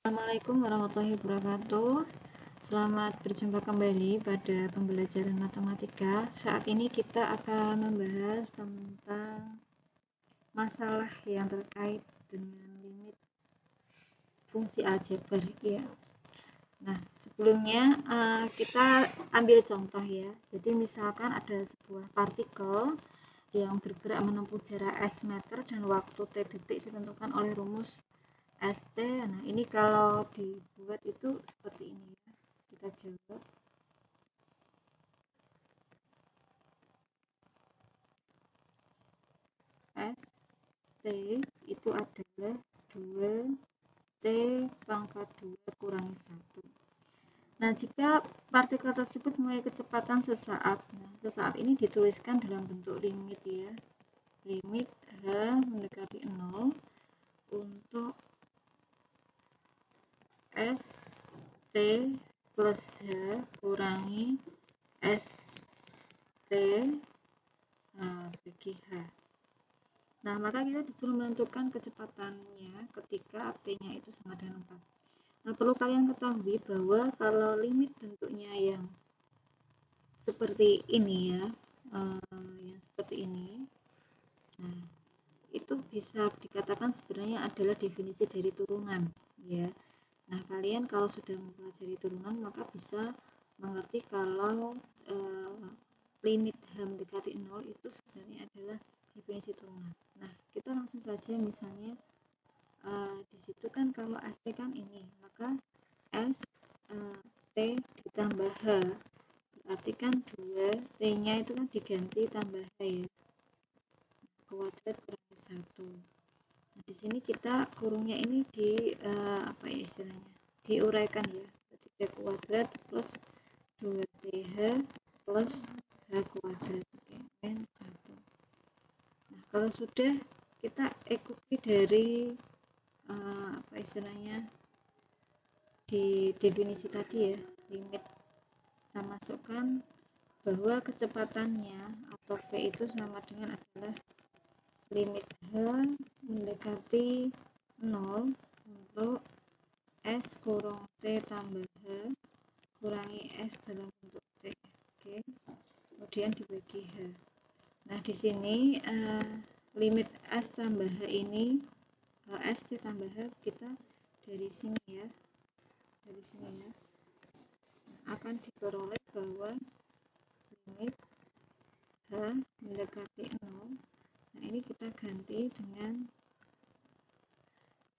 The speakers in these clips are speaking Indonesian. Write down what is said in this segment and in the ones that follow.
Assalamualaikum warahmatullahi wabarakatuh. Selamat berjumpa kembali pada pembelajaran matematika. Saat ini kita akan membahas tentang masalah yang terkait dengan limit fungsi aljabar ya. Nah, sebelumnya kita ambil contoh ya. Jadi misalkan ada sebuah partikel yang bergerak menempuh jarak s meter dan waktu t detik ditentukan oleh rumus ST. Nah, ini kalau dibuat itu seperti ini ya. Kita jawab. ST itu adalah 2T pangkat 2 kurangi 1. Nah, jika partikel tersebut memiliki kecepatan sesaat. Nah, sesaat ini dituliskan dalam bentuk limit ya. Limit H mendekati 0 untuk ST plus H kurangi ST bagi H. Nah, maka kita disuruh menentukan kecepatannya ketika T-nya itu sama dengan 4. Nah, perlu kalian ketahui bahwa kalau limit bentuknya yang seperti ini ya, yang seperti ini, nah, itu bisa dikatakan sebenarnya adalah definisi dari turunan ya. Nah, kalian kalau sudah mempelajari turunan maka bisa mengerti kalau limit H mendekati 0 itu sebenarnya adalah definisi turunan. Nah, kita langsung saja misalnya di situ kan kalau ST kan ini, maka ST ditambah H berarti kan 2 T-nya itu kan diganti tambah H ya. Kuadrat kurangi 1. Nah, di sini kita kurungnya ini di apa ya istilahnya? Diuraikan ya. Berarti T kuadrat plus 2TH plus H kuadrat. Oke, N 1. Nah, kalau sudah kita ikuti dari apa istilahnya? Di definisi tadi ya, limit. Kita masukkan bahwa kecepatannya atau V itu sama dengan adalah limit H mendekati 0 untuk S kurang T tambah H kurangi S dalam bentuk T. Oke. Kemudian dibagi H. Nah, di sini limit S tambah H ini S T tambah H kita dari sini ya. Dari sini ya. Akan diperoleh bahwa limit H mendekati 0. Nah, ini kita ganti dengan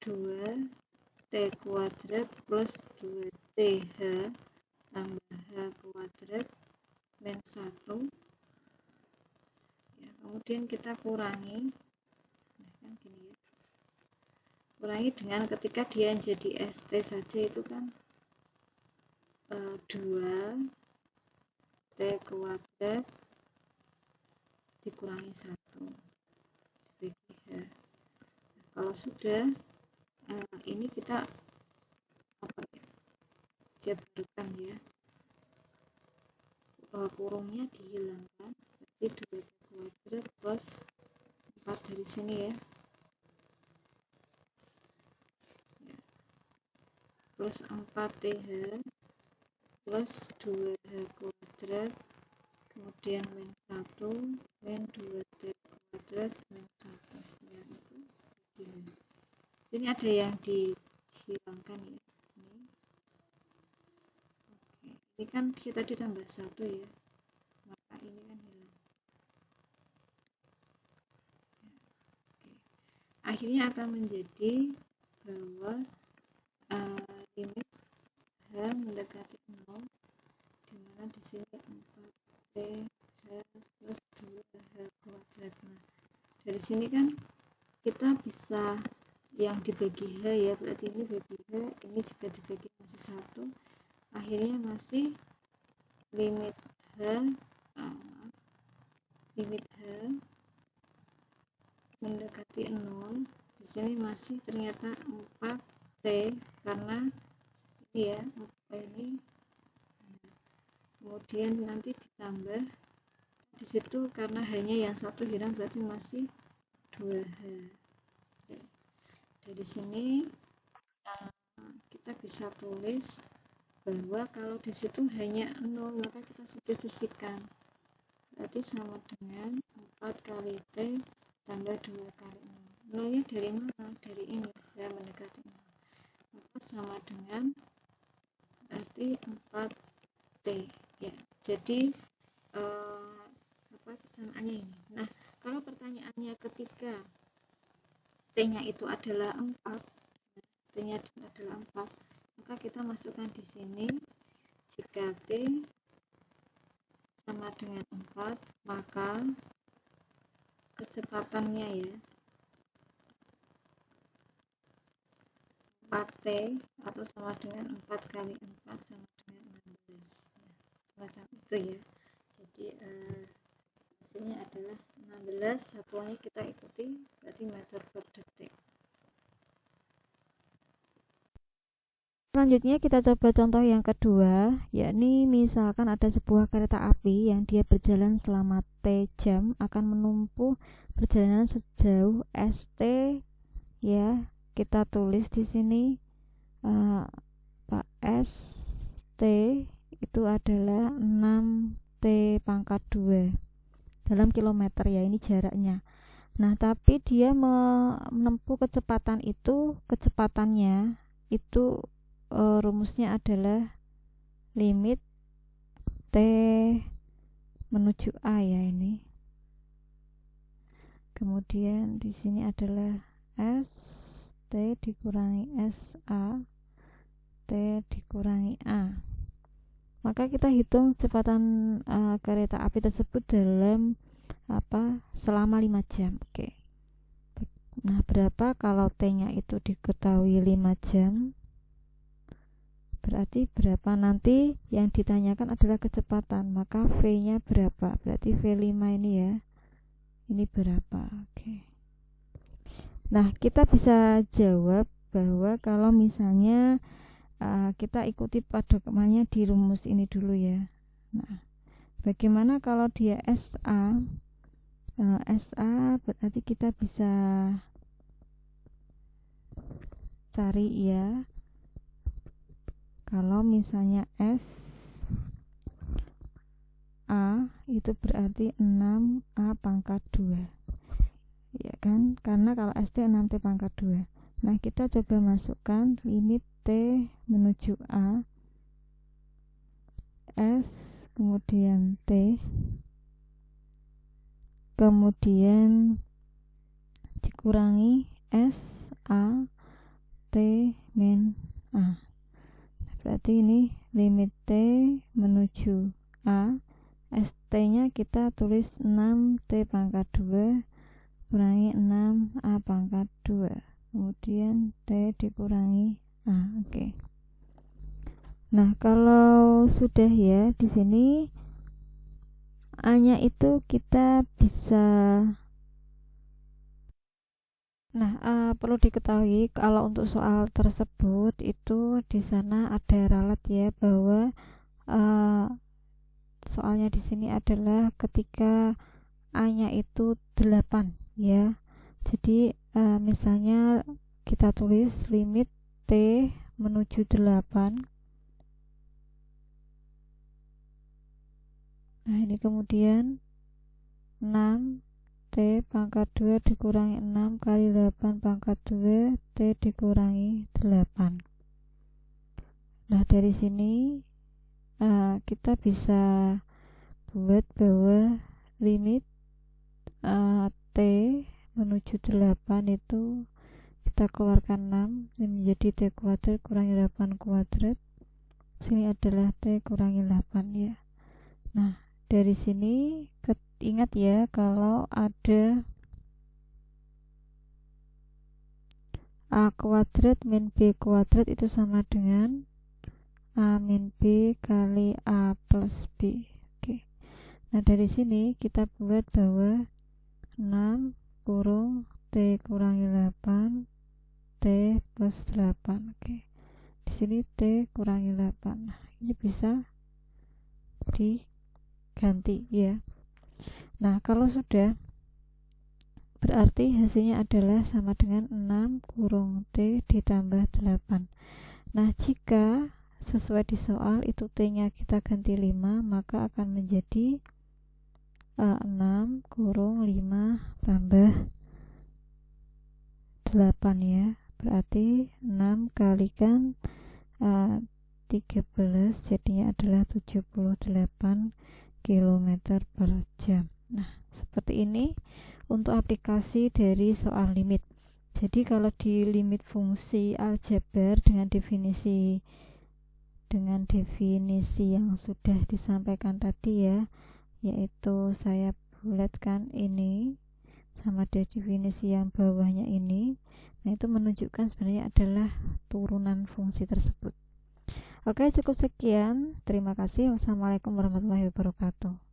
2T kuadrat plus 2TH tambah H kuadrat min 1 ya, kemudian kita kurangi nah kan gini ya, kurangi dengan ketika dia jadi ST saja itu kan 2T kuadrat dikurangi 1 dibagi H. Kalau sudah ini kita apa ya, jabarkan ya, kurungnya dihilangkan, jadi 2T kuadrat plus 4 dari sini ya, plus 4TH plus 2H kuadrat kemudian min 1 min 2T kuadrat min 1 seperti itu. Sini ada yang dihilangkan ya. Ini kan kita ditambah 1 ya, maka ini kan hilang. Akhirnya akan menjadi bahwa limit H mendekati 0 dimana di sini 4TH plus 2H kuadrat. Nah, dari sini kan kita bisa yang dibagi H ya, berarti ini bagi H, ini juga dibagi masih 1, akhirnya masih limit H mendekati 0. Di sini masih ternyata 4T karena ini ya, ini kemudian nanti ditambah di situ karena hanya yang satu hilang berarti masih 2H. Dari sini bisa tulis bahwa kalau di situ hanya 0 maka kita substitusikan, berarti sama dengan 4 kali T tambah 2 kali 0. 0 nya dari mana? Dari ini ya, mendekati 0, maka sama dengan berarti 4T ya. Jadi kesamaannya ini. Nah, kalau pertanyaannya ketika T-nya itu adalah 4, T-nya adalah 4, maka kita masukkan di sini, jika T sama dengan 4, maka kecepatannya ya 4T atau sama dengan 4 kali 4 sama dengan 16 ya, semacam itu ya. Jadi hasilnya adalah 16, satuannya kita ikuti, berarti meter per detik. Selanjutnya kita coba contoh yang kedua, yakni misalkan ada sebuah kereta api yang dia berjalan selama T jam akan menempuh perjalanan sejauh ST ya. Kita tulis di sini Pak ST itu adalah 6T pangkat 2 dalam kilometer ya, ini jaraknya. Nah, tapi dia menempuh kecepatan itu, kecepatannya itu rumusnya adalah limit T menuju A ya ini. Kemudian di sini adalah S T dikurangi SA T dikurangi A. Maka kita hitung kecepatan kereta api tersebut dalam selama 5 jam. Oke. Nah, berapa kalau T-nya itu diketahui 5 jam? Berarti berapa? Nanti yang ditanyakan adalah kecepatan, maka V-nya berapa? Berarti V5 ini ya, ini berapa? Oke. Nah, kita bisa jawab bahwa kalau misalnya kita ikuti padomannya di rumus ini dulu ya. Nah, bagaimana kalau dia SA? SA berarti kita bisa cari ya, kalau misalnya S A itu berarti 6A pangkat 2 ya kan, karena kalau ST 6T pangkat 2. Nah, kita coba masukkan limit T menuju A, S kemudian T kemudian dikurangi S A T min A. Berarti ini limit T menuju A, ST nya kita tulis 6T pangkat 2 kurangi 6A pangkat 2, kemudian T dikurangi A. Oke. Nah, kalau sudah ya di sini A nya itu kita bisa. Nah, perlu diketahui kalau untuk soal tersebut itu di sana ada ralat ya, bahwa soalnya di sini adalah ketika A-nya itu 8 ya. Jadi misalnya kita tulis limit T menuju 8. Nah, ini kemudian 6 T pangkat 2 dikurangi 6 kali 8 pangkat 2 T dikurangi 8. Nah, dari sini kita bisa buat bahwa limit T menuju 8 itu kita keluarkan 6, ini menjadi T kuadrat kurangi 8 kuadrat. Sini adalah T kurangi 8 ya. Nah, dari sini ingat ya, kalau ada A kuadrat min B kuadrat itu sama dengan A min B kali A plus B. Oke. Nah, dari sini kita buat bahwa 6 kurung T kurangi 8 T plus 8. Oke. Di sini T kurangi 8. Nah, ini bisa diganti ya. Nah, kalau sudah, berarti hasilnya adalah sama dengan 6 kurung T ditambah 8. Nah, jika sesuai di soal itu T-nya kita ganti 5, maka akan menjadi 6 kurung 5 tambah 8 ya. Berarti 6 kalikan 13 jadinya adalah 78 km per jam. Nah, seperti ini untuk aplikasi dari soal limit. Jadi kalau di limit fungsi aljabar dengan definisi yang sudah disampaikan tadi ya, yaitu saya bulatkan ini sama definisi yang bawahnya ini. Nah, itu menunjukkan sebenarnya adalah turunan fungsi tersebut. Oke, cukup sekian. Terima kasih. Wassalamualaikum warahmatullahi wabarakatuh.